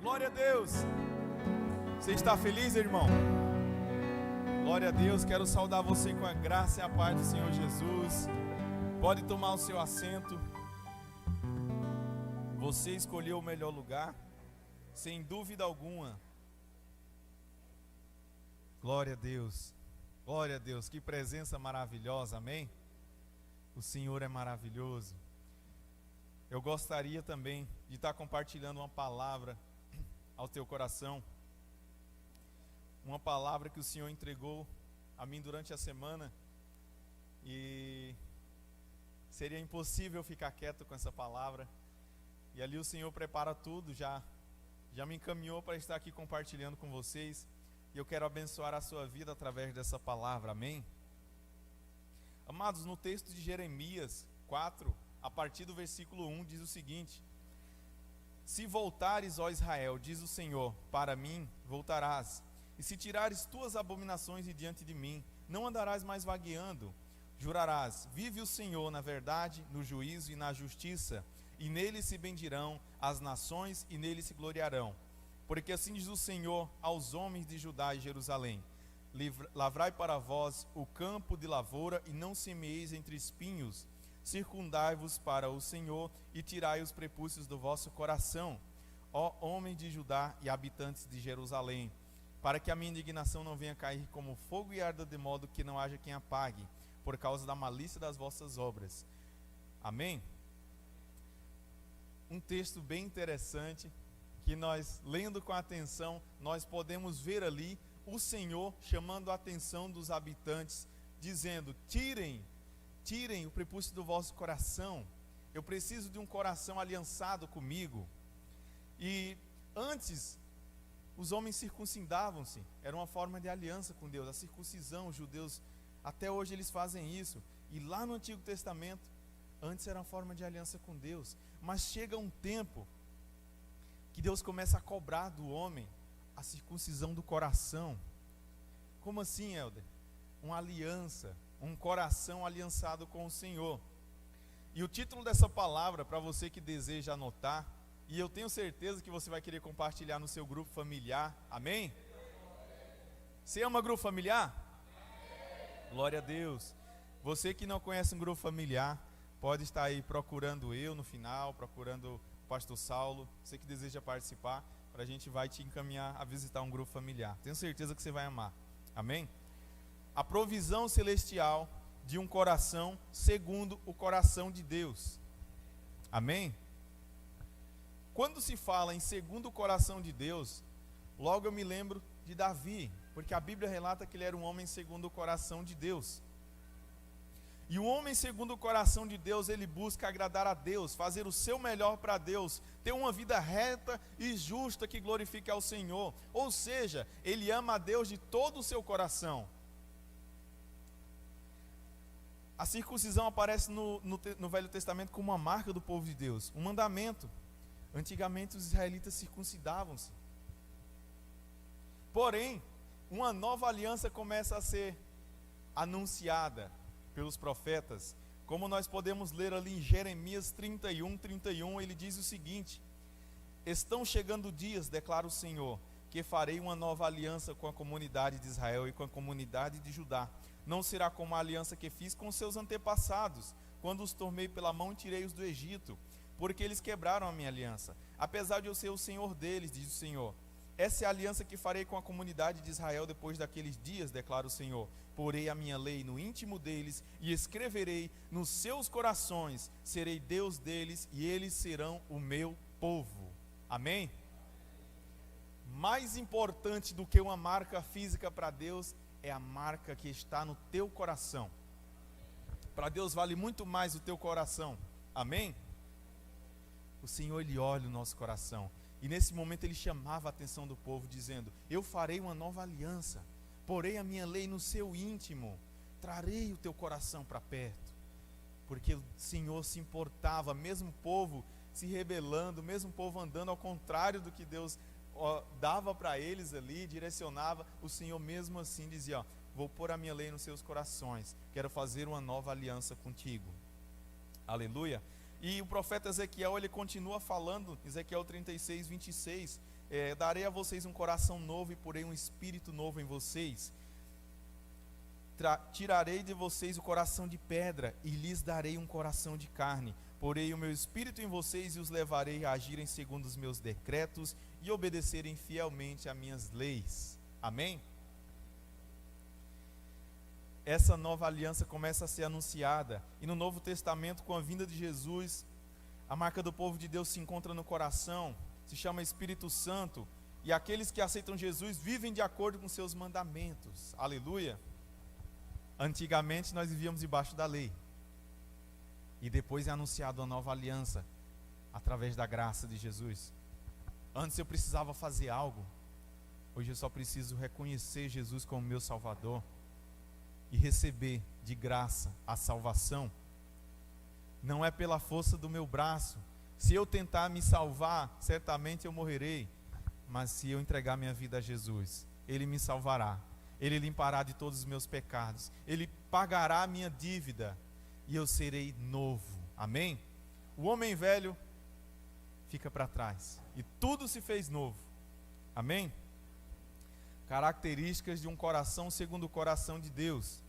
Glória a Deus. Você está feliz, irmão? Glória a Deus. Quero saudar você com a graça e a paz do Senhor Jesus. Pode tomar o seu assento. Você escolheu o melhor lugar, sem dúvida alguma. Glória a Deus. Glória a Deus. Que presença maravilhosa, amém? O Senhor é maravilhoso. Eu gostaria também de estar compartilhando uma palavra ao teu coração. Uma palavra que o Senhor entregou a mim durante a semana. E seria impossível ficar quieto com essa palavra. E ali o Senhor prepara tudo, já me encaminhou para estar aqui compartilhando com vocês. E eu quero abençoar a sua vida através dessa palavra, amém? Amados, no texto de Jeremias 4, a partir do versículo 1, diz o seguinte: Se voltares, ó Israel, diz o Senhor, para mim voltarás, e se tirares tuas abominações de diante de mim, não andarás mais vagueando. Jurarás: vive o Senhor na verdade, no juízo e na justiça, e nele se bendirão as nações e nele se gloriarão. Porque assim diz o Senhor aos homens de Judá e Jerusalém: lavrai para vós o campo de lavoura e não semeeis entre espinhos. Circundai-vos para o Senhor e tirai os prepúcios do vosso coração, ó homens de Judá e habitantes de Jerusalém, para que a minha indignação não venha cair como fogo e arda de modo que não haja quem apague, por causa da malícia das vossas obras. Amém? Um texto bem interessante, que nós, lendo com atenção, nós podemos ver ali o Senhor chamando a atenção dos habitantes, dizendo: tirem o prepúcio do vosso coração. Eu preciso de um coração aliançado comigo. E antes, os homens circuncidavam-se, era uma forma de aliança com Deus, a circuncisão. Os judeus, até hoje eles fazem isso. E lá no Antigo Testamento, antes era uma forma de aliança com Deus. Mas chega um tempo que Deus começa a cobrar do homem a circuncisão do coração. Como assim, Helder? Uma aliança, um coração aliançado com o Senhor. E o título dessa palavra, para você que deseja anotar, e eu tenho certeza que você vai querer compartilhar no seu grupo familiar, amém? Você ama grupo familiar? Glória a Deus. Você que não conhece um grupo familiar, pode estar aí procurando eu no final, procurando o pastor Saulo. Você que deseja participar, a gente vai te encaminhar a visitar um grupo familiar. Tenho certeza que você vai amar, amém? A provisão celestial de um coração segundo o coração de Deus, amém? Quando se fala em segundo o coração de Deus, logo eu me lembro de Davi, porque a Bíblia relata que ele era um homem segundo o coração de Deus. E o homem segundo o coração de Deus, ele busca agradar a Deus, fazer o seu melhor para Deus, ter uma vida reta e justa que glorifique ao Senhor. Ou seja, ele ama a Deus de todo o seu coração. A circuncisão aparece no Velho Testamento como uma marca do povo de Deus, um mandamento. Antigamente os israelitas circuncidavam-se. Porém, uma nova aliança começa a ser anunciada pelos profetas. Como nós podemos ler ali em Jeremias 31, ele diz o seguinte: estão chegando dias, declara o Senhor, que farei uma nova aliança com a comunidade de Israel e com a comunidade de Judá. Não será como a aliança que fiz com seus antepassados, quando os tomei pela mão e tirei-os do Egito, porque eles quebraram a minha aliança, apesar de eu ser o Senhor deles, diz o Senhor. Essa é a aliança que farei com a comunidade de Israel depois daqueles dias, declara o Senhor. Porei a minha lei no íntimo deles e escreverei nos seus corações. Serei Deus deles e eles serão o meu povo. Amém? Mais importante do que uma marca física para Deus é a marca que está no teu coração. Para Deus vale muito mais o teu coração. Amém? O Senhor, Ele olha o nosso coração. E nesse momento Ele chamava a atenção do povo, dizendo: eu farei uma nova aliança, porei a minha lei no seu íntimo, trarei o teu coração para perto. Porque o Senhor se importava, mesmo o povo se rebelando, mesmo o povo andando ao contrário do que Deus dava para eles ali, direcionava, o Senhor mesmo assim dizia: vou pôr a minha lei nos seus corações, quero fazer uma nova aliança contigo. Aleluia. E o profeta Ezequiel, ele continua falando, Ezequiel 36, 26, darei a vocês um coração novo e porei um espírito novo em vocês. Tirarei de vocês o coração de pedra e lhes darei um coração de carne. Porei o meu espírito em vocês e os levarei a agirem segundo os meus decretos e obedecerem fielmente a minhas leis. Amém? Essa nova aliança começa a ser anunciada. E no Novo Testamento, com a vinda de Jesus, a marca do povo de Deus se encontra no coração, se chama Espírito Santo. E aqueles que aceitam Jesus vivem de acordo com seus mandamentos. Aleluia! Antigamente nós vivíamos debaixo da lei. E depois é anunciado a nova aliança, através da graça de Jesus. Antes eu precisava fazer algo. Hoje eu só preciso reconhecer Jesus como meu Salvador e receber de graça a salvação. Não é pela força do meu braço. Se eu tentar me salvar, certamente eu morrerei. Mas se eu entregar minha vida a Jesus, Ele me salvará. Ele limpará de todos os meus pecados. Ele pagará a minha dívida. E eu serei novo. Amém? O homem velho fica para trás. E tudo se fez novo. Amém? Características de um coração segundo o coração de Deus.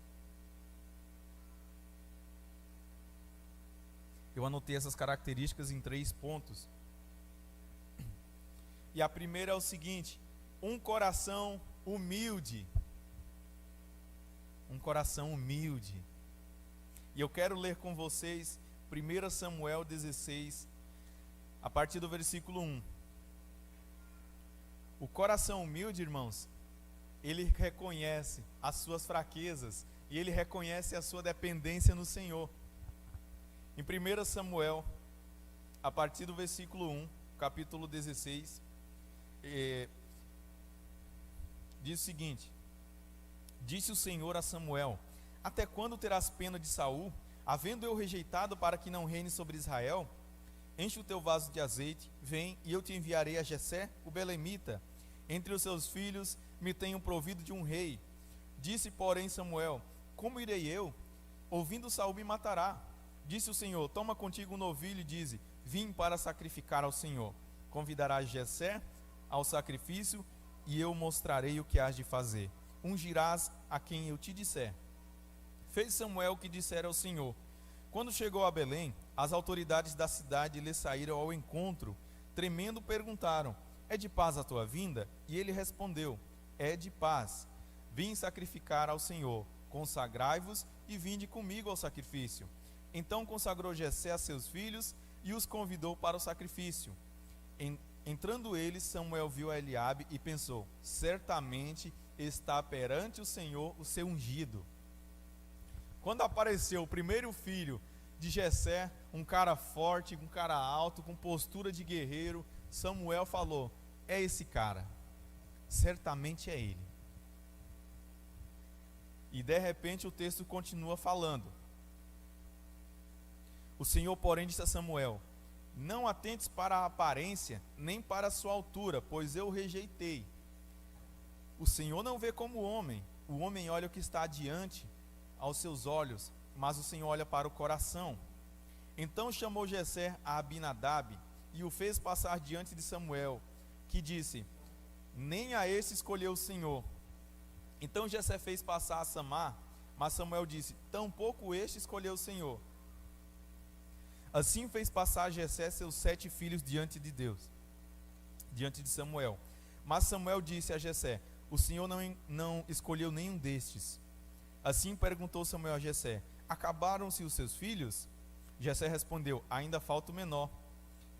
Eu anotei essas características em 3 pontos. E a primeira é o seguinte: um coração humilde. Um coração humilde. E eu quero ler com vocês 1 Samuel 16, a partir do versículo 1. O coração humilde, irmãos, ele reconhece as suas fraquezas e ele reconhece a sua dependência no Senhor. Em 1 Samuel, a partir do versículo 1, capítulo 16, diz o seguinte: disse o Senhor a Samuel: até quando terás pena de Saul, havendo eu rejeitado para que não reine sobre Israel? Enche o teu vaso de azeite, vem, e eu te enviarei a Jessé, o belemita. Entre os seus filhos me tenho provido de um rei. Disse, porém, Samuel: como irei eu? Ouvindo Saul me matará. Disse o Senhor: toma contigo um novilho e dize: vim para sacrificar ao Senhor. Convidarás Jessé ao sacrifício, e eu mostrarei o que has de fazer. Ungirás a quem eu te disser. Fez Samuel o que dissera ao Senhor. Quando chegou a Belém, as autoridades da cidade lhe saíram ao encontro. Tremendo, perguntaram: é de paz a tua vinda? E ele respondeu: é de paz. Vim sacrificar ao Senhor. Consagrai-vos e vinde comigo ao sacrifício. Então consagrou Jessé a seus filhos e os convidou para o sacrifício. Entrando eles, Samuel viu a Eliabe e pensou: certamente está perante o Senhor o seu ungido. Quando apareceu o primeiro filho de Jessé, um cara forte, um cara alto, com postura de guerreiro, Samuel falou: é esse cara, certamente é ele. E de repente o texto continua falando. O Senhor, porém, disse a Samuel: não atentes para a aparência, nem para a sua altura, pois eu o rejeitei. O Senhor não vê como o homem olha o que está adiante aos seus olhos, mas o Senhor olha para o coração. Então chamou Jessé a Abinadab e o fez passar diante de Samuel, que disse: nem a esse escolheu o Senhor. Então Jessé fez passar a Samar, mas Samuel disse: tampouco este escolheu o Senhor. Assim fez passar Jessé seus 7 filhos diante de Deus, diante de Samuel. Mas Samuel disse a Jessé: o Senhor não escolheu nenhum destes. Assim perguntou Samuel a Jessé: acabaram-se os seus filhos? Jessé respondeu: ainda falta o menor,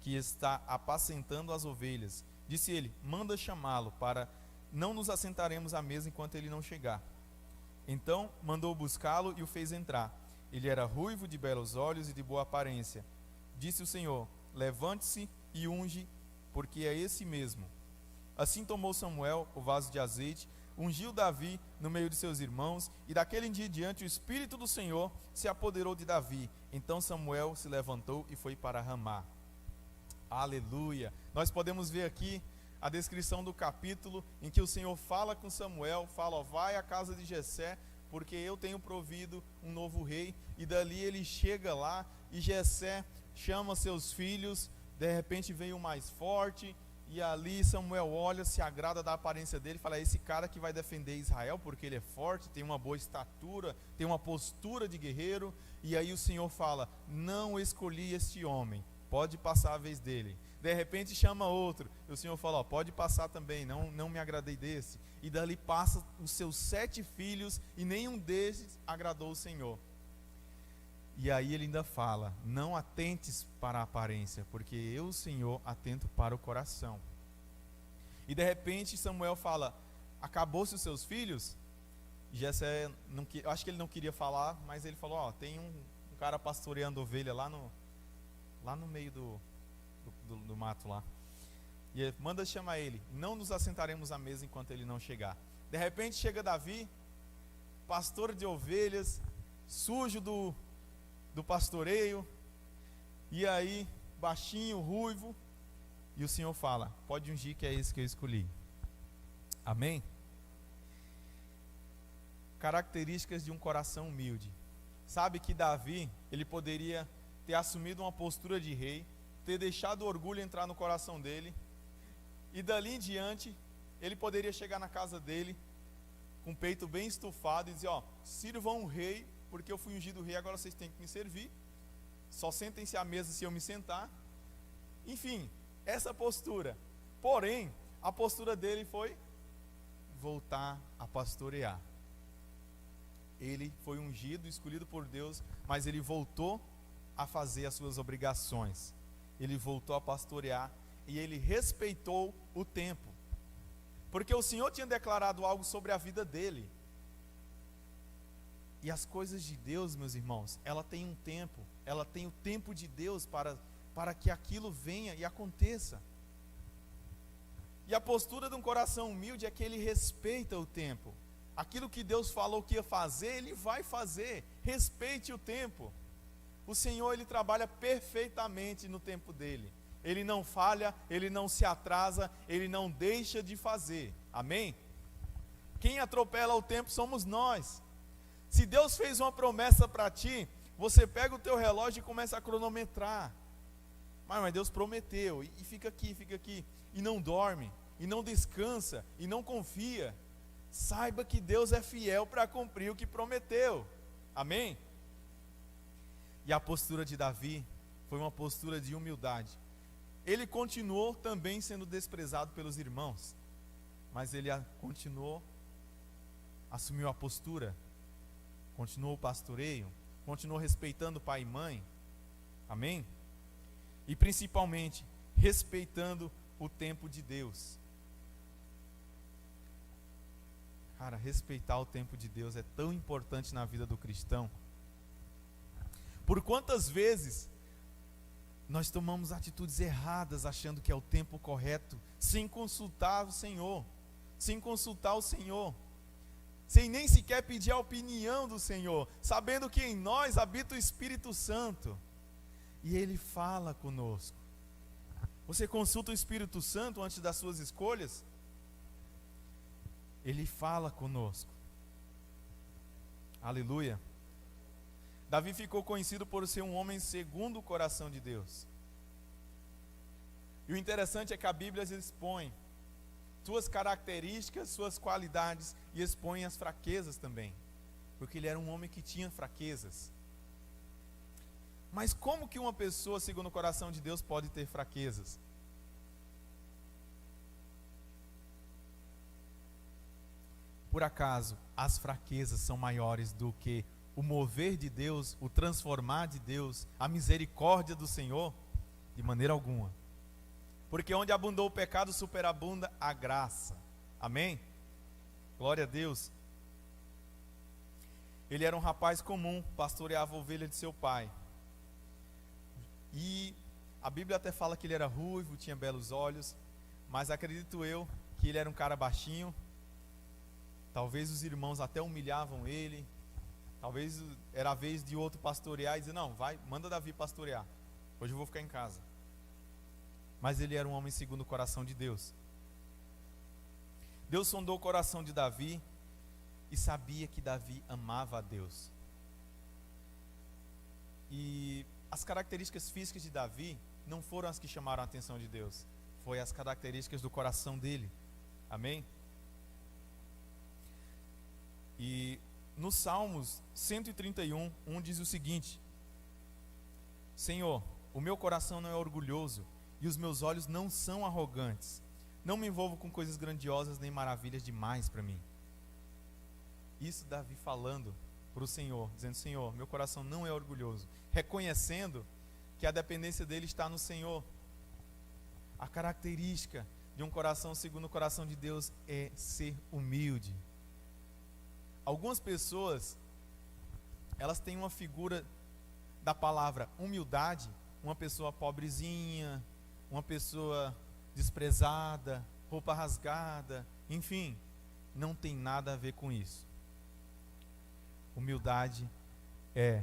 que está apacentando as ovelhas. Disse ele: manda chamá-lo, para não nos assentaremos à mesa enquanto ele não chegar. Então mandou buscá-lo e o fez entrar. Ele era ruivo, de belos olhos e de boa aparência. Disse o Senhor: levante-se e unge, porque é esse mesmo. Assim tomou Samuel o vaso de azeite, ungiu Davi no meio de seus irmãos, e daquele dia em diante o Espírito do Senhor se apoderou de Davi. Então Samuel se levantou e foi para Ramá. Aleluia! Nós podemos ver aqui a descrição do capítulo em que o Senhor fala com Samuel, fala: ó, vai à casa de Jessé, porque eu tenho provido um novo rei. E dali ele chega lá, e Jessé chama seus filhos, de repente vem o mais forte, e ali Samuel olha, se agrada da aparência dele, fala: esse cara que vai defender Israel, porque ele é forte, tem uma boa estatura, tem uma postura de guerreiro. E aí o Senhor fala: não escolhi este homem, pode passar a vez dele. De repente chama outro, e o Senhor fala: ó, pode passar também, não me agradei desse. E dali passa os seus 7 filhos, e nenhum desses agradou o Senhor. E aí ele ainda fala: não atentes para a aparência, porque eu, o Senhor, atento para o coração. E de repente Samuel fala: acabou-se os seus filhos? E Jessé, eu acho que ele não queria falar, mas ele falou: ó, tem um cara pastoreando ovelha lá no meio do mato lá. E ele manda chamar ele: não nos assentaremos à mesa enquanto ele não chegar. De repente chega Davi, pastor de ovelhas, sujo do pastoreio, e aí baixinho, ruivo, e o Senhor fala: pode ungir, que é esse que eu escolhi. Amém? Características de um coração humilde. Sabe que Davi, ele poderia ter assumido uma postura de rei, ter deixado o orgulho entrar no coração dele, e dali em diante ele poderia chegar na casa dele com o peito bem estufado e dizer: ó, sirvam um rei, porque eu fui ungido rei, agora vocês têm que me servir, só sentem-se à mesa se eu me sentar. Enfim, essa postura. Porém, a postura dele foi voltar a pastorear. Ele foi ungido, escolhido por Deus, mas ele voltou a fazer as suas obrigações. Ele voltou a pastorear e ele respeitou o tempo, porque o Senhor tinha declarado algo sobre a vida dele. E as coisas de Deus, meus irmãos, ela tem um tempo, ela tem o tempo de Deus para que aquilo venha e aconteça. E a postura de um coração humilde é que ele respeita o tempo. Aquilo que Deus falou que ia fazer, ele vai fazer. Respeite o tempo. O Senhor, ele trabalha perfeitamente no tempo dele. Ele não falha, ele não se atrasa, ele não deixa de fazer. Amém? Quem atropela o tempo somos nós. Se Deus fez uma promessa para ti, você pega o teu relógio e começa a cronometrar. Mas Deus prometeu, e fica aqui, e não dorme, e não descansa, e não confia. Saiba que Deus é fiel para cumprir o que prometeu. Amém? E a postura de Davi foi uma postura de humildade. Ele continuou também sendo desprezado pelos irmãos, mas ele assumiu a postura, continuou o pastoreio, continuou respeitando pai e mãe. Amém? E principalmente respeitando o tempo de Deus. Cara, respeitar o tempo de Deus é tão importante na vida do cristão. Por quantas vezes nós tomamos atitudes erradas achando que é o tempo correto, sem consultar o Senhor, sem nem sequer pedir a opinião do Senhor, sabendo que em nós habita o Espírito Santo, e Ele fala conosco. Você consulta o Espírito Santo antes das suas escolhas? Ele fala conosco. Aleluia. Davi ficou conhecido por ser um homem segundo o coração de Deus. E o interessante é que a Bíblia expõe suas características, suas qualidades, e expõe as fraquezas também, porque ele era um homem que tinha fraquezas. Mas como que uma pessoa segundo o coração de Deus pode ter fraquezas? Por acaso as fraquezas são maiores do que o mover de Deus, o transformar de Deus, a misericórdia do Senhor? De maneira alguma. Porque onde abundou o pecado, superabunda a graça. Amém? Glória a Deus. Ele era um rapaz comum, pastoreava a ovelha de seu pai. E a Bíblia até fala que ele era ruivo, tinha belos olhos, mas acredito eu que ele era um cara baixinho. Talvez os irmãos até humilhavam ele. Talvez era a vez de outro pastorear e dizer: não, vai, manda Davi pastorear, hoje eu vou ficar em casa. Mas ele era um homem segundo o coração de Deus. Deus sondou o coração de Davi e sabia que Davi amava a Deus. E as características físicas de Davi não foram as que chamaram a atenção de Deus, foi as características do coração dele. Amém? E no Salmos 131, diz o seguinte: Senhor, o meu coração não é orgulhoso e os meus olhos não são arrogantes. Não me envolvo com coisas grandiosas nem maravilhas demais para mim. Isso Davi falando para o Senhor, dizendo: Senhor, meu coração não é orgulhoso, reconhecendo que a dependência dele está no Senhor. A característica de um coração segundo o coração de Deus é ser humilde. Algumas pessoas, elas têm uma figura da palavra humildade, uma pessoa pobrezinha, uma pessoa desprezada, roupa rasgada, enfim, não tem nada a ver com isso. Humildade é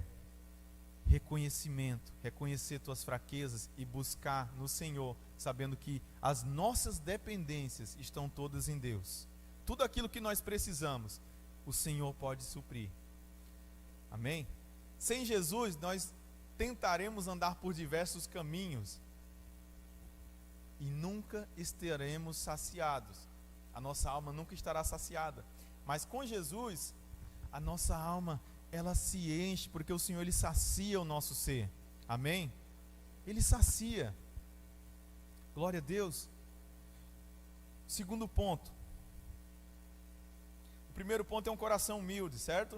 reconhecimento, reconhecer tuas fraquezas e buscar no Senhor, sabendo que as nossas dependências estão todas em Deus. Tudo aquilo que nós precisamos, o Senhor pode suprir. Amém? Sem Jesus, nós tentaremos andar por diversos caminhos e nunca estaremos saciados. A nossa alma nunca estará saciada. Mas com Jesus, a nossa alma, ela se enche, porque o Senhor, Ele sacia o nosso ser. Amém? Ele sacia. Glória a Deus. Segundo ponto. O primeiro ponto é um coração humilde, certo?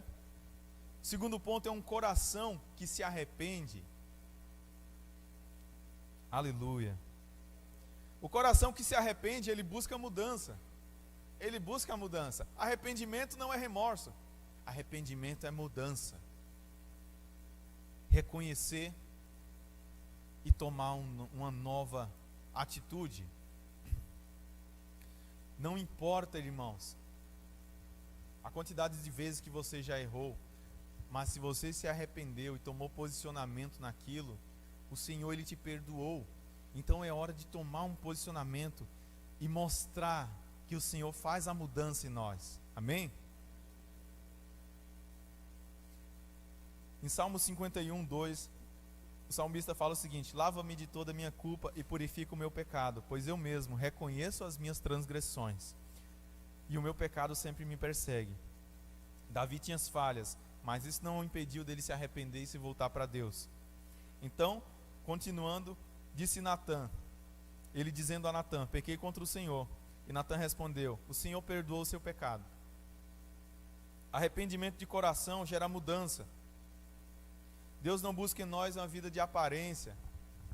O segundo ponto é um coração que se arrepende. Aleluia. O coração que se arrepende, ele busca mudança. Ele busca a mudança. Arrependimento não é remorso. Arrependimento é mudança. Reconhecer e tomar uma nova atitude. Não importa, irmãos, a quantidade de vezes que você já errou, mas se você se arrependeu e tomou posicionamento naquilo, o Senhor, Ele te perdoou. Então é hora de tomar um posicionamento e mostrar que o Senhor faz a mudança em nós. Amém? Em Salmo 51, 2, o salmista fala o seguinte: lava-me de toda a minha culpa e purifica o meu pecado, pois eu mesmo reconheço as minhas transgressões, e o meu pecado sempre me persegue. Davi tinha as falhas, mas isso não o impediu dele se arrepender e se voltar para Deus. Então, continuando, disse Natã, ele dizendo a Natã: pequei contra o Senhor. E Natã respondeu: o Senhor perdoou o seu pecado. Arrependimento de coração gera mudança. Deus não busca em nós uma vida de aparência,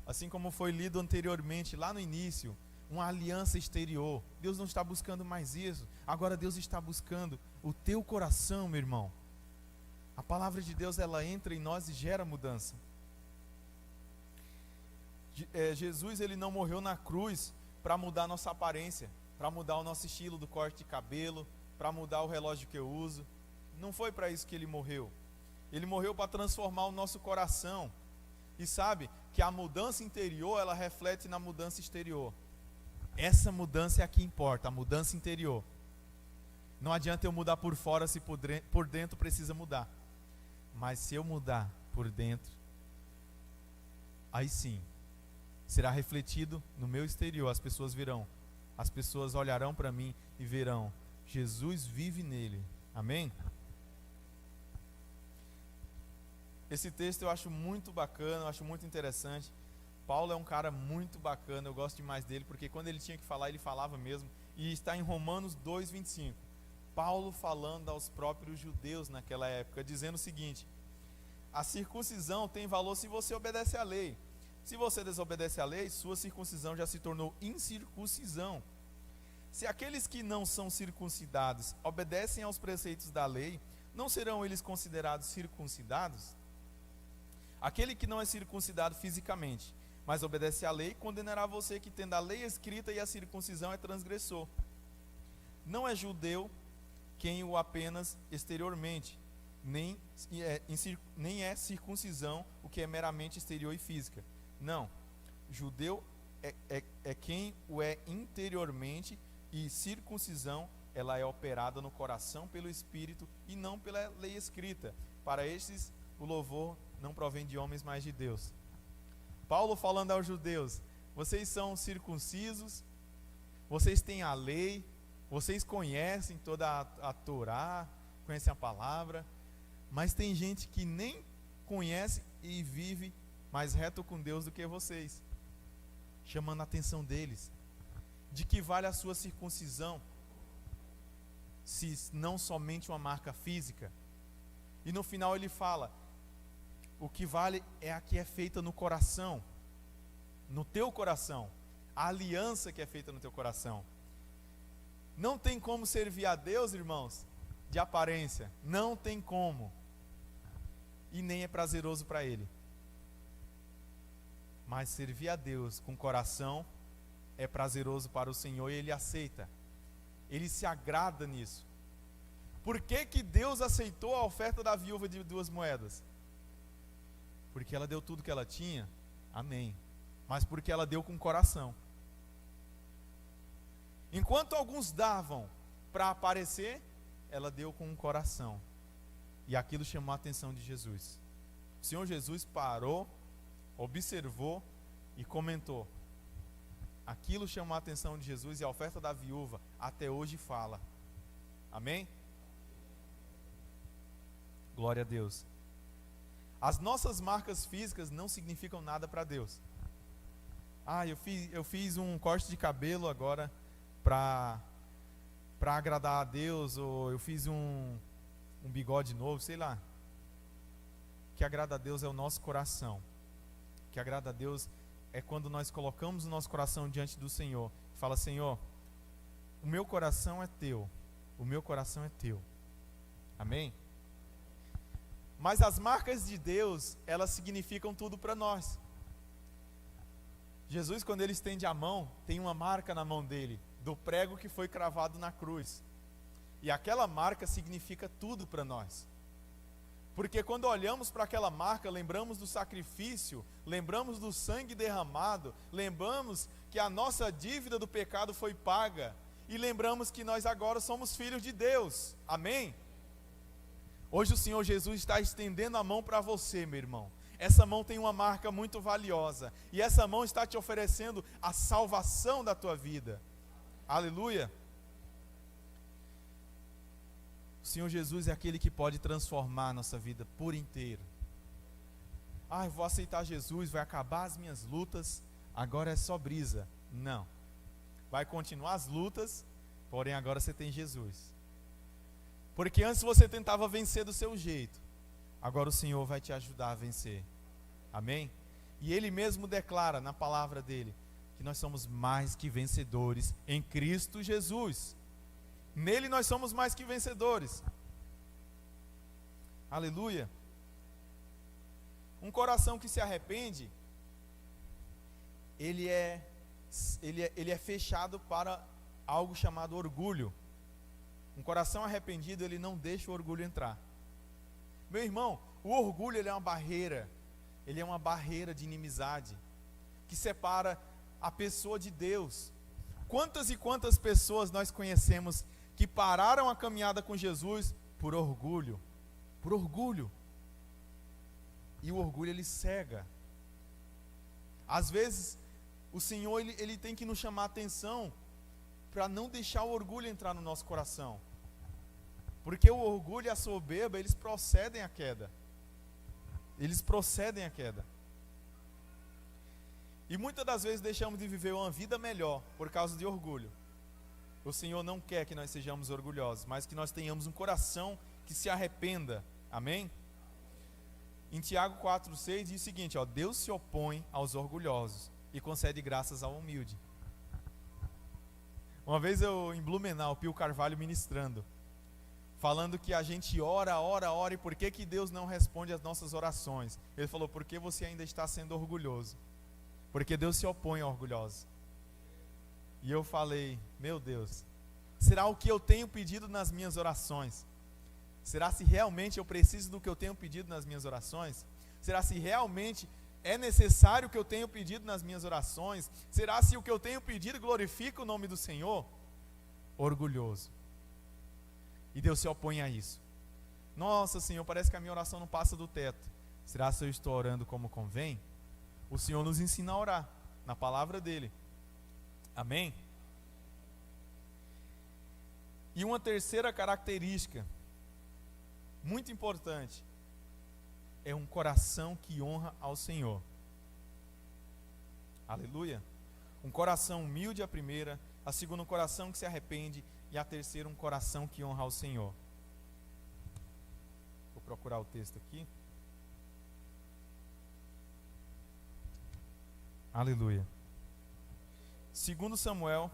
assim como foi lido anteriormente, lá no início, uma aliança exterior. Deus não está buscando mais isso. Agora Deus está buscando o teu coração, meu irmão. A palavra de Deus, ela entra em nós e gera mudança. Jesus, ele não morreu na cruz para mudar a nossa aparência, para mudar o nosso estilo do corte de cabelo, para mudar o relógio que eu uso. Não foi para isso que ele morreu. Ele morreu para transformar o nosso coração. E sabe que a mudança interior, ela reflete na mudança exterior. Essa mudança é a que importa, a mudança interior. Não adianta eu mudar por fora se por dentro precisa mudar. Mas se eu mudar por dentro, aí sim, será refletido no meu exterior. As pessoas virão, as pessoas olharão para mim e verão: Jesus vive nele. Amém? Esse texto eu acho muito bacana, eu acho muito interessante. Paulo é um cara muito bacana, eu gosto demais dele, porque quando ele tinha que falar, ele falava mesmo. E está em Romanos 2:25. Paulo falando aos próprios judeus naquela época, dizendo o seguinte: a circuncisão tem valor se você obedece à lei. Se você desobedece à lei, sua circuncisão já se tornou incircuncisão. Se aqueles que não são circuncidados obedecem aos preceitos da lei, não serão eles considerados circuncidados? Aquele que não é circuncidado fisicamente, mas obedece à lei, condenará você que, tendo a lei escrita e a circuncisão, é transgressor. Não é judeu quem o apenas exteriormente, nem é circuncisão o que é meramente exterior e física. Não, judeu é quem o é interiormente, e circuncisão, ela é operada no coração pelo Espírito e não pela lei escrita. Para estes, o louvor não provém de homens, mas de Deus. Paulo falando aos judeus: vocês são circuncisos, vocês têm a lei, vocês conhecem toda a Torá, conhecem a palavra, mas tem gente que nem conhece e vive mais reto com Deus do que vocês, chamando a atenção deles. De que vale a sua circuncisão, se não somente uma marca física? E no final ele fala: o que vale é a que é feita no coração, no teu coração, a aliança que é feita no teu coração. Não tem como servir a Deus, irmãos, de aparência, não tem como, e nem é prazeroso para Ele. Mas servir a Deus com coração é prazeroso para o Senhor e Ele aceita, Ele se agrada nisso. Por que que Deus aceitou a oferta da viúva de 2 moedas? Porque ela deu tudo que ela tinha, amém, mas porque ela deu com coração. Enquanto alguns davam para aparecer, ela deu com um coração, e aquilo chamou a atenção de Jesus. O Senhor Jesus parou, observou e comentou. Aquilo chamou a atenção de Jesus, e a oferta da viúva até hoje fala. Amém? Glória a Deus. As nossas marcas físicas não significam nada para Deus. Eu fiz um corte de cabelo agora para agradar a Deus, ou eu fiz um bigode novo, sei lá. O que agrada a Deus é o nosso coração. O que agrada a Deus é quando nós colocamos o nosso coração diante do Senhor e fala: Senhor, o meu coração é teu, o meu coração é teu. Amém? Mas as marcas de Deus, elas significam tudo para nós. Jesus, quando Ele estende a mão, tem uma marca na mão dele, do prego que foi cravado na cruz. E aquela marca significa tudo para nós. Porque quando olhamos para aquela marca, lembramos do sacrifício, lembramos do sangue derramado, lembramos que a nossa dívida do pecado foi paga, e lembramos que nós agora somos filhos de Deus. Amém? Hoje o Senhor Jesus está estendendo a mão para você, meu irmão. Essa mão tem uma marca muito valiosa, e essa mão está te oferecendo a salvação da tua vida. Aleluia! O Senhor Jesus é aquele que pode transformar a nossa vida por inteiro. Eu vou aceitar Jesus, vai acabar as minhas lutas, agora é só brisa. Não. Vai continuar as lutas, porém agora você tem Jesus. Porque antes você tentava vencer do seu jeito, agora o Senhor vai te ajudar a vencer. Amém? E Ele mesmo declara na palavra dele que nós somos mais que vencedores em Cristo Jesus. Nele nós somos mais que vencedores. Aleluia. Um coração que se arrepende, ele é fechado para algo chamado orgulho. Um coração arrependido, ele não deixa o orgulho entrar. Meu irmão, o orgulho, ele é uma barreira. Ele é uma barreira de inimizade que separa a pessoa de Deus. Quantas e quantas pessoas nós conhecemos que pararam a caminhada com Jesus por orgulho? Por orgulho. E o orgulho, ele cega. Às vezes o Senhor ele tem que nos chamar a atenção para não deixar o orgulho entrar no nosso coração. Porque o orgulho e a soberba, eles procedem à queda. Eles procedem à queda. E muitas das vezes deixamos de viver uma vida melhor por causa de orgulho. O Senhor não quer que nós sejamos orgulhosos, mas que nós tenhamos um coração que se arrependa. Amém? Em Tiago 4,6 diz o seguinte, Deus se opõe aos orgulhosos e concede graças ao humilde. Uma vez em Blumenau, Pio Carvalho ministrando, falando que a gente ora, e por que Deus não responde às nossas orações? Ele falou, porque você ainda está sendo orgulhoso. Porque Deus se opõe ao orgulhoso. E eu falei, meu Deus, será o que eu tenho pedido nas minhas orações? Será se realmente eu preciso do que eu tenho pedido nas minhas orações? Será se realmente é necessário o que eu tenho pedido nas minhas orações? Será se o que eu tenho pedido glorifica o nome do Senhor? Orgulhoso. E Deus se opõe a isso. Nossa, Senhor, parece que a minha oração não passa do teto. Será se eu estou orando como convém? O Senhor nos ensina a orar na palavra dele. Amém? E uma terceira característica muito importante é um coração que honra ao Senhor. Aleluia. Um coração humilde, a primeira. A segunda, um coração que se arrepende. E a terceira, um coração que honra ao Senhor. Vou procurar o texto aqui. Aleluia. 2 Samuel,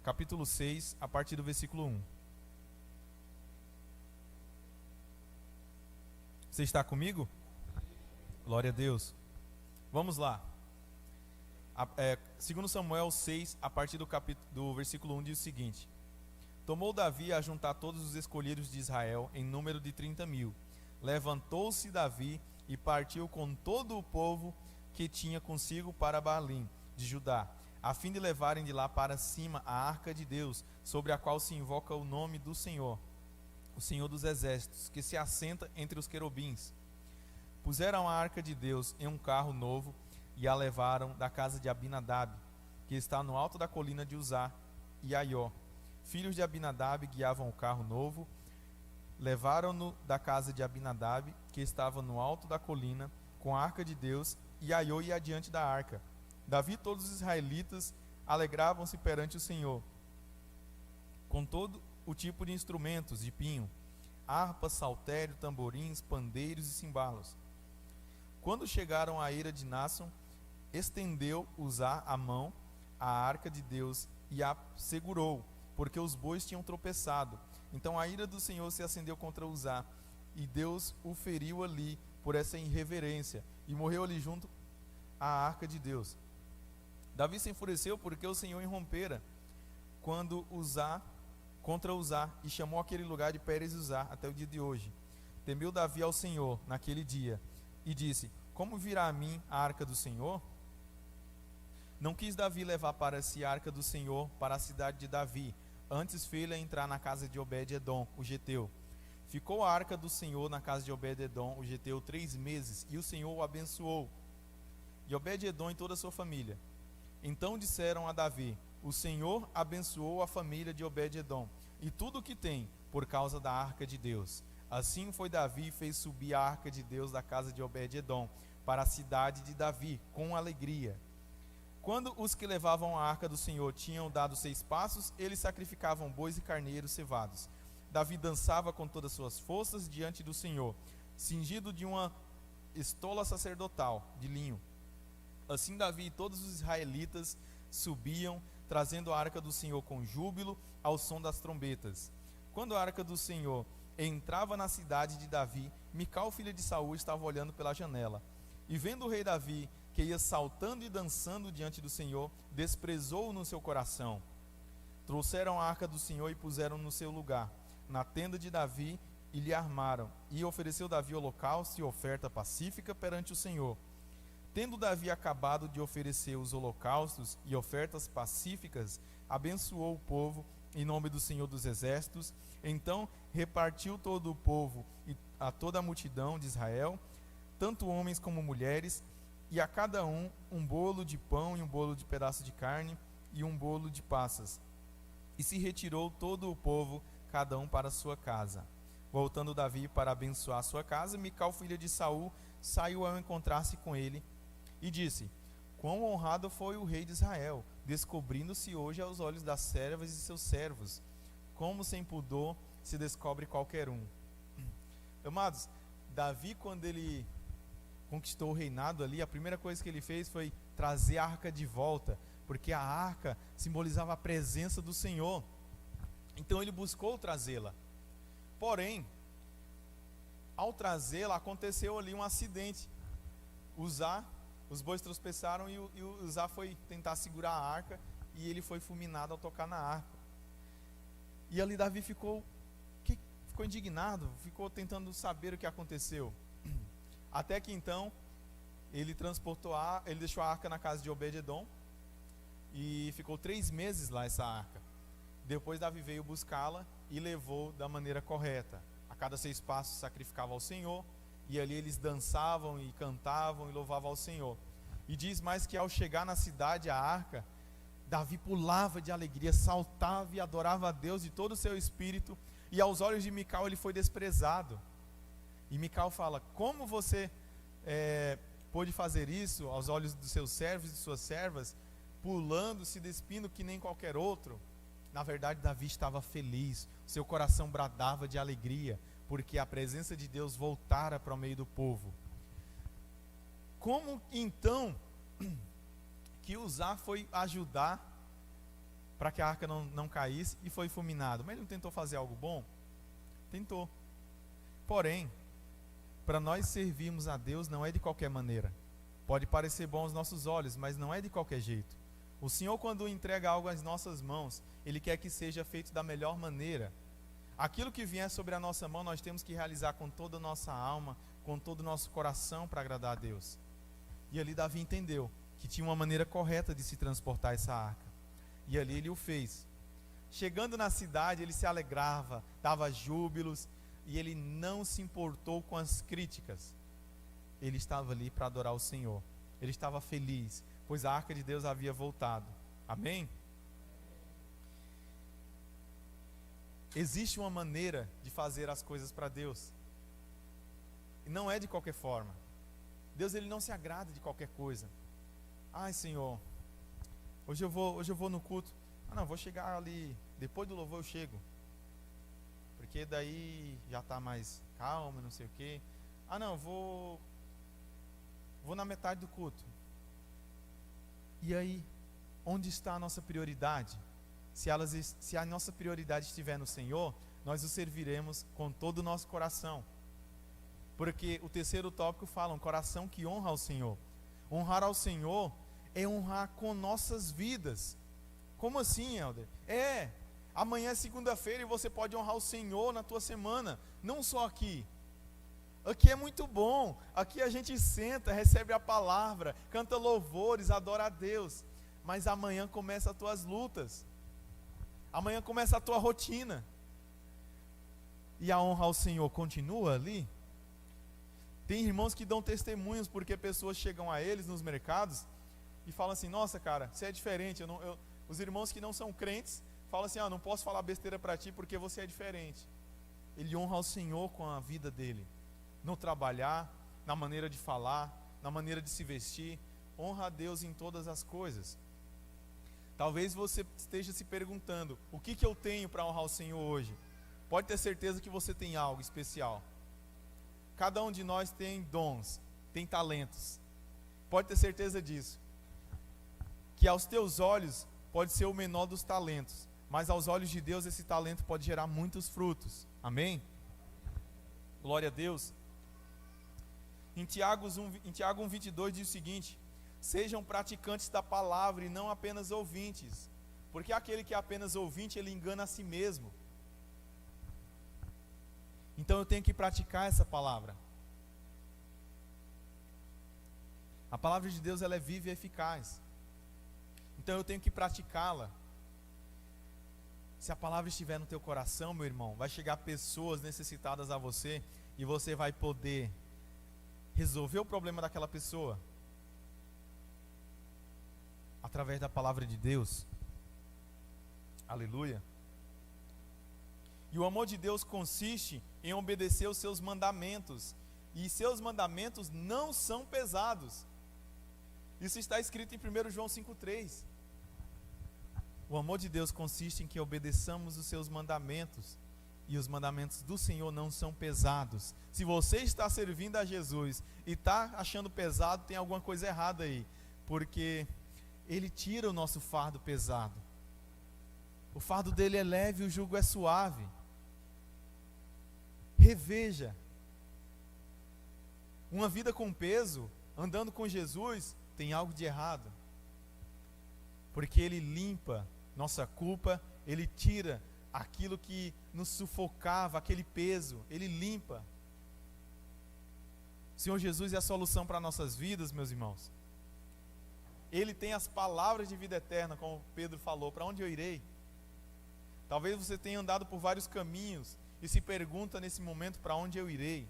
capítulo 6, a partir do versículo 1. Você está comigo? Glória a Deus. Vamos lá. 2 Samuel 6, a partir do versículo 1, diz o seguinte: Tomou Davi a juntar todos os escolhidos de Israel, em número de 30.000. Levantou-se Davi e partiu com todo o povo que tinha consigo para Baalim, de Judá, a fim de levarem de lá para cima a arca de Deus, sobre a qual se invoca o nome do Senhor, o Senhor dos exércitos, que se assenta entre os querubins. Puseram a arca de Deus em um carro novo e a levaram da casa de Abinadab, que está no alto da colina de Uzá, e Aió. Filhos de Abinadab guiavam o carro novo. Levaram-no da casa de Abinadab, que estava no alto da colina, com a arca de Deus, e Aió ia adiante da arca. Davi e todos os israelitas alegravam-se perante o Senhor, com todo o tipo de instrumentos de pinho, harpa, saltério, tamborins, pandeiros e cimbalos. Quando chegaram à eira de Naasson, estendeu Uzá a mão à arca de Deus e a segurou, porque os bois tinham tropeçado. Então a ira do Senhor se acendeu contra Uzá, e Deus o feriu ali por essa irreverência, e morreu ali junto à arca de Deus. Davi se enfureceu porque o Senhor irrompera contra Uzá, e chamou aquele lugar de Pérez Uzá até o dia de hoje. Temeu Davi ao Senhor naquele dia, e disse: Como virá a mim a arca do Senhor? Não quis Davi levar para si a arca do Senhor para a cidade de Davi, antes fez-la entrar na casa de Obed-edom, o geteu. Ficou a arca do Senhor na casa de Obed-edom, o geteu, 3 meses, e o Senhor o abençoou, e Obed-edom e toda a sua família. Então disseram a Davi: O Senhor abençoou a família de Obed-edom, e tudo o que tem, por causa da arca de Deus. Assim foi Davi e fez subir a arca de Deus da casa de Obed-edom, para a cidade de Davi, com alegria. Quando os que levavam a arca do Senhor tinham dado 6 passos, eles sacrificavam bois e carneiros cevados. Davi dançava com todas as suas forças diante do Senhor, cingido de uma estola sacerdotal de linho. Assim Davi e todos os israelitas subiam, trazendo a arca do Senhor com júbilo, ao som das trombetas. Quando a arca do Senhor entrava na cidade de Davi, Mical, filha de Saul, estava olhando pela janela. E vendo o rei Davi, que ia saltando e dançando diante do Senhor, desprezou-o no seu coração. Trouxeram a arca do Senhor e puseram no seu lugar, na tenda de Davi, e lhe armaram. E ofereceu Davi holocausto e oferta pacífica perante o Senhor. Tendo Davi acabado de oferecer os holocaustos e ofertas pacíficas, abençoou o povo em nome do Senhor dos exércitos. Então repartiu todo o povo e a toda a multidão de Israel, tanto homens como mulheres, e a cada um bolo de pão e um bolo de pedaço de carne e um bolo de passas. E se retirou todo o povo, cada um para a sua casa. Voltando Davi para abençoar a sua casa, Mical, filha de Saul, saiu ao encontrar-se com ele e disse: Quão honrado foi o rei de Israel, descobrindo-se hoje aos olhos das servas e seus servos, como sem pudor se descobre qualquer um. Amados, Davi, quando ele conquistou o reinado ali, a primeira coisa que ele fez foi trazer a arca de volta, porque a arca simbolizava a presença do Senhor. Então ele buscou trazê-la. Porém, ao trazê-la, aconteceu ali um acidente. Os bois tropeçaram e o Uzá foi tentar segurar a arca, e ele foi fulminado ao tocar na arca. E ali Davi ficou indignado, ficou tentando saber o que aconteceu. Até que então ele deixou a arca na casa de Obed-edom, e ficou 3 meses lá essa arca. Depois Davi veio buscá-la e levou da maneira correta. A cada 6 passos sacrificava ao Senhor, e ali eles dançavam e cantavam e louvavam ao Senhor. E diz mais que ao chegar na cidade, a arca, Davi pulava de alegria, saltava e adorava a Deus de todo o seu espírito, e aos olhos de Mical ele foi desprezado. E Mical fala: como você pôde fazer isso aos olhos dos seus servos e de suas servas, pulando, se despindo que nem qualquer outro? Na verdade, Davi estava feliz, seu coração bradava de alegria, porque a presença de Deus voltara para o meio do povo. Como então que Uzá foi ajudar para que a arca não caísse e foi fulminado? Mas ele não tentou fazer algo bom? Tentou. Porém, para nós servirmos a Deus não é de qualquer maneira. Pode parecer bom aos nossos olhos, mas não é de qualquer jeito. O Senhor, quando entrega algo às nossas mãos, Ele quer que seja feito da melhor maneira. Aquilo que vier sobre a nossa mão, nós temos que realizar com toda a nossa alma, com todo o nosso coração, para agradar a Deus. E ali Davi entendeu que tinha uma maneira correta de se transportar essa arca. E ali ele o fez. Chegando na cidade, ele se alegrava, dava júbilos, e ele não se importou com as críticas. Ele estava ali para adorar o Senhor. Ele estava feliz, pois a arca de Deus havia voltado. Amém? Existe uma maneira de fazer as coisas para Deus. E não é de qualquer forma. Deus, ele não se agrada de qualquer coisa. Ai, Senhor, hoje eu vou no culto. Não, vou chegar ali, depois do louvor eu chego. Porque daí já está mais calmo, não sei o quê. Não, vou na metade do culto. E aí, onde está a nossa prioridade? Se a nossa prioridade estiver no Senhor, nós o serviremos com todo o nosso coração. Porque o terceiro tópico fala, um coração que honra ao Senhor. Honrar ao Senhor é honrar com nossas vidas. Como assim, Helder? Amanhã é segunda-feira e você pode honrar o Senhor na tua semana, não só aqui. Aqui é muito bom, aqui a gente senta, recebe a palavra, canta louvores, adora a Deus. Mas amanhã começa as tuas lutas, amanhã começa a tua rotina. E a honra ao Senhor continua ali? Tem irmãos que dão testemunhos porque pessoas chegam a eles nos mercados e falam assim: nossa, cara, você é diferente. Os irmãos que não são crentes falam assim: não posso falar besteira para ti porque você é diferente. Ele honra ao Senhor com a vida dele, no trabalhar, na maneira de falar, na maneira de se vestir. Honra a Deus em todas as coisas. Talvez você esteja se perguntando: o que eu tenho para honrar o Senhor hoje? Pode ter certeza que você tem algo especial. Cada um de nós tem dons, tem talentos. Pode ter certeza disso. Que aos teus olhos pode ser o menor dos talentos, mas aos olhos de Deus esse talento pode gerar muitos frutos. Amém? Glória a Deus. Em Tiago 1:22 diz o seguinte: sejam praticantes da palavra e não apenas ouvintes, porque aquele que é apenas ouvinte, ele engana a si mesmo. Então eu tenho que praticar essa palavra. A palavra de Deus, ela é viva e eficaz. Então eu tenho que praticá-la. Se a palavra estiver no teu coração, meu irmão, vai chegar pessoas necessitadas a você e você vai poder resolver o problema daquela pessoa através da palavra de Deus. Aleluia. E o amor de Deus consiste em obedecer os seus mandamentos. E seus mandamentos não são pesados. Isso está escrito em 1 João 5,3. O amor de Deus consiste em que obedeçamos os seus mandamentos. E os mandamentos do Senhor não são pesados. Se você está servindo a Jesus e está achando pesado, tem alguma coisa errada aí. Porque Ele tira o nosso fardo pesado. O fardo dele é leve e o jugo é suave. Reveja. Uma vida com peso, andando com Jesus, tem algo de errado. Porque Ele limpa nossa culpa, Ele tira aquilo que nos sufocava, aquele peso, Ele limpa. O Senhor Jesus é a solução para nossas vidas, meus irmãos. Ele tem as palavras de vida eterna, como Pedro falou: para onde eu irei? Talvez você tenha andado por vários caminhos e se pergunta nesse momento: para onde eu irei?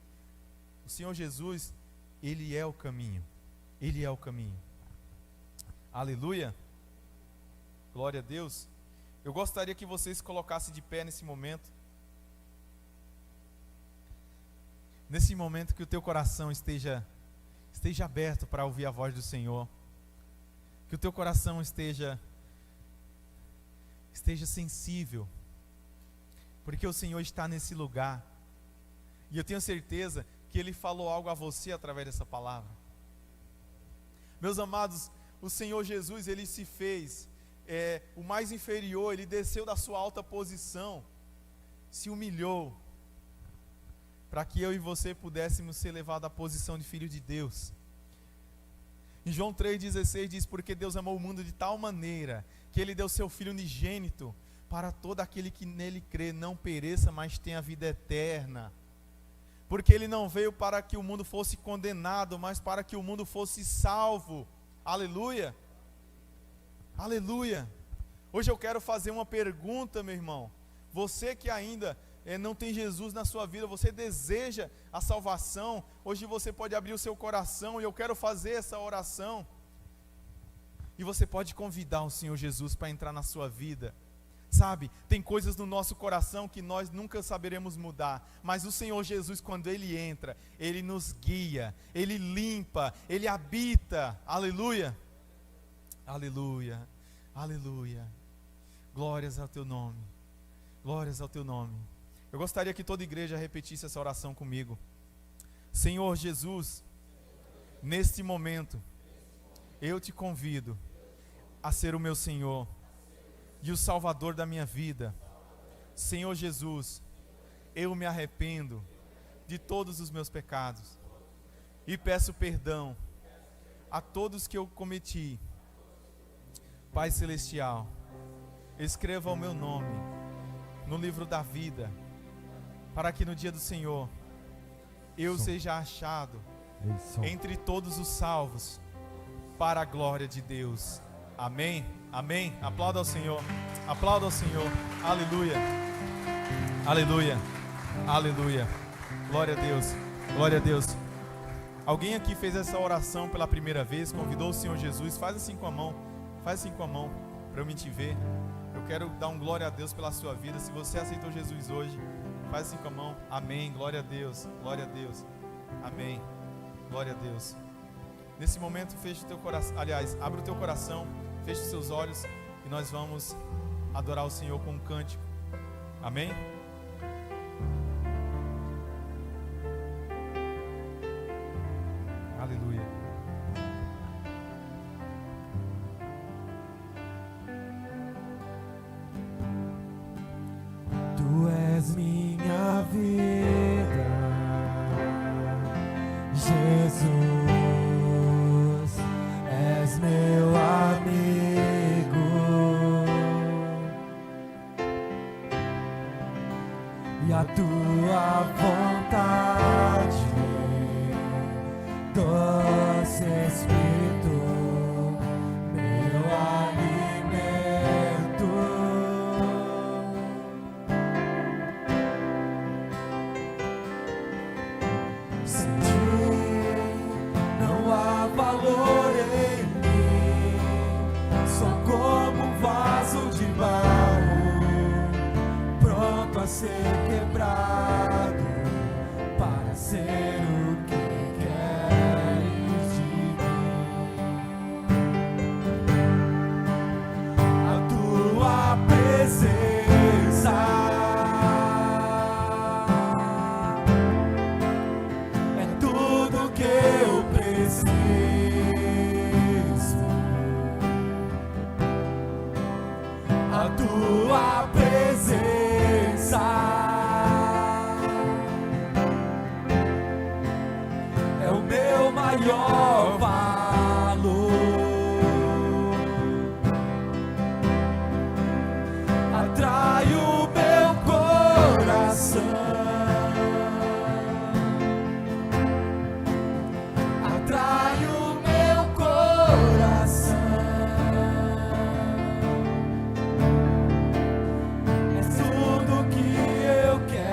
O Senhor Jesus, Ele é o caminho. Ele é o caminho. Aleluia. Glória a Deus. Eu gostaria que vocês colocassem de pé nesse momento. Nesse momento que o teu coração esteja aberto para ouvir a voz do Senhor. Que o teu coração esteja sensível. Porque o Senhor está nesse lugar. E eu tenho certeza que Ele falou algo a você através dessa palavra. Meus amados, o Senhor Jesus, Ele se fez o mais inferior. Ele desceu da sua alta posição, se humilhou, para que eu e você pudéssemos ser levados à posição de filho de Deus. Em João 3,16 diz: porque Deus amou o mundo de tal maneira, que Ele deu seu Filho unigênito, para todo aquele que nele crê, não pereça, mas tenha a vida eterna. Porque Ele não veio para que o mundo fosse condenado, mas para que o mundo fosse salvo. Aleluia. Aleluia. Hoje eu quero fazer uma pergunta, meu irmão. Você que ainda não tem Jesus na sua vida, você deseja a salvação, hoje você pode abrir o seu coração, e eu quero fazer essa oração, e você pode convidar o Senhor Jesus para entrar na sua vida. Sabe, tem coisas no nosso coração que nós nunca saberemos mudar, mas o Senhor Jesus, quando Ele entra, Ele nos guia, Ele limpa, Ele habita. Aleluia. Aleluia. Aleluia. Glórias ao Teu nome. Glórias ao Teu nome. Eu gostaria que toda a igreja repetisse essa oração comigo. Senhor Jesus, neste momento, eu te convido a ser o meu Senhor e o Salvador da minha vida. Senhor Jesus, eu me arrependo de todos os meus pecados e peço perdão a todos que eu cometi. Pai Celestial, escreva o meu nome no livro da vida, para que no dia do Senhor eu seja achado entre todos os salvos, para a glória de Deus. Amém, amém. Aplauda ao Senhor, aplauda ao Senhor. Aleluia, aleluia, aleluia. Glória a Deus, glória a Deus. Alguém aqui fez essa oração pela primeira vez, convidou o Senhor Jesus? Faz assim com a mão, faz assim com a mão, para eu me te ver. Eu quero dar um glória a Deus pela sua vida. Se você aceitou Jesus hoje, faz assim com a mão. Amém, glória a Deus, glória a Deus. Amém, glória a Deus. Nesse momento, feche o teu coração, aliás, abre o teu coração, feche os seus olhos, e nós vamos adorar o Senhor com um cântico. Amém? Aleluia. Tu és minha vida, Jesus, és meu amigo, e a tua vontade, doce Espírito, meu alimento. Sem ti não há valor em mim, sou como um vaso de barro, pronto a ser quebrado, para ser o que queres de mim. A tua presença é tudo que eu preciso. A tua presença é o meu maior valor. Atrai o meu coração, atrai o meu coração. É tudo que eu quero.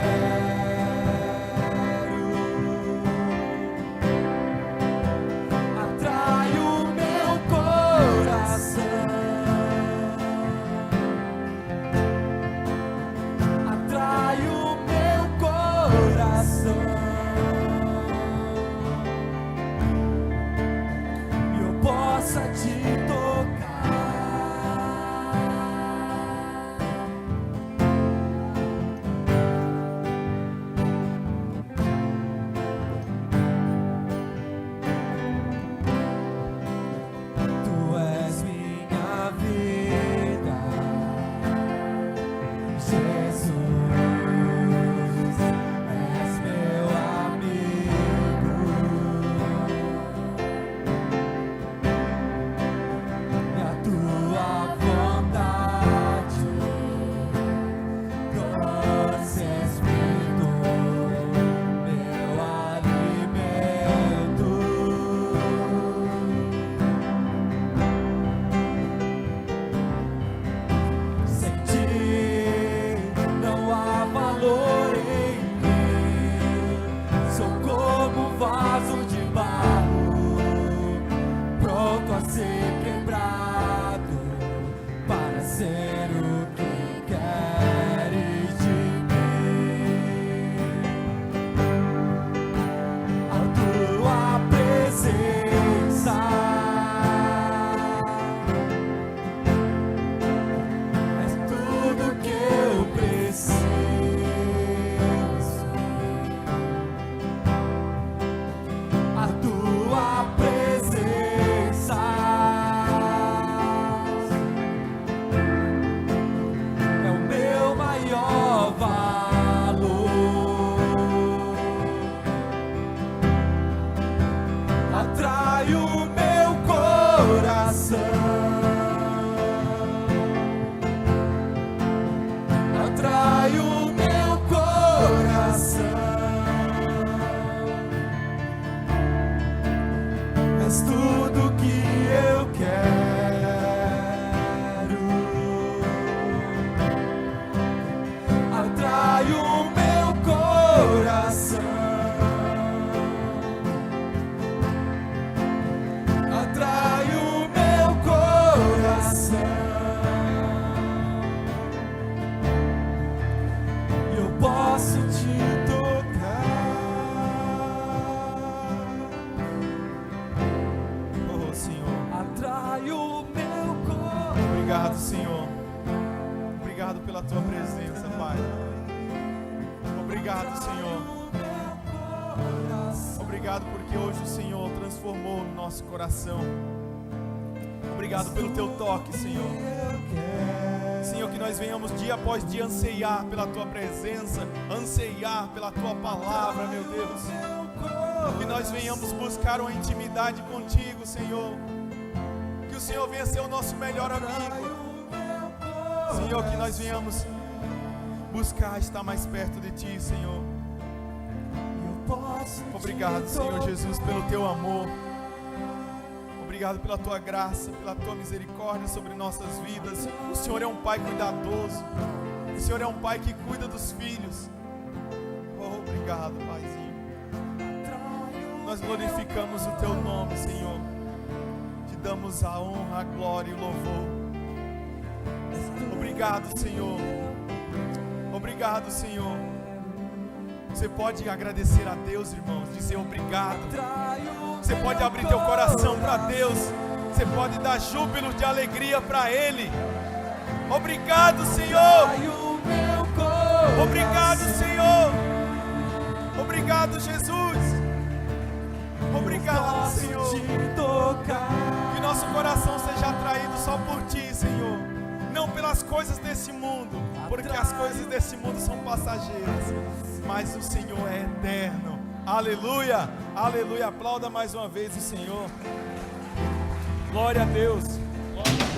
pela tua presença, Pai. Obrigado, Senhor. Obrigado porque hoje o Senhor transformou o nosso coração. Obrigado pelo teu toque, Senhor. Senhor, que nós venhamos dia após dia anseiar pela tua presença, anseiar pela tua palavra, meu Deus. Que nós venhamos buscar uma intimidade contigo, Senhor. Que o Senhor venha ser o nosso melhor amigo. Senhor, que nós venhamos buscar estar mais perto de ti, Senhor. Obrigado, Senhor Jesus, pelo teu amor. Obrigado pela tua graça, pela tua misericórdia sobre nossas vidas. O Senhor é um Pai cuidadoso. O Senhor é um Pai que cuida dos filhos. Oh, obrigado, Paizinho. Nós glorificamos o teu nome, Senhor. Te damos a honra, a glória e o louvor. Obrigado, Senhor. Obrigado, Senhor. Você pode agradecer a Deus, irmãos, dizer obrigado. Você pode abrir teu coração para Deus. Você pode dar júbilo de alegria para Ele. Obrigado, Senhor. Obrigado, Senhor. Obrigado, Jesus. Obrigado, Senhor. Que nosso coração seja atraído só por Ti, Senhor. Não pelas coisas desse mundo, porque as coisas desse mundo são passageiras, mas o Senhor é eterno. Aleluia, aleluia. Aplauda mais uma vez o Senhor. Glória a Deus. Glória a Deus.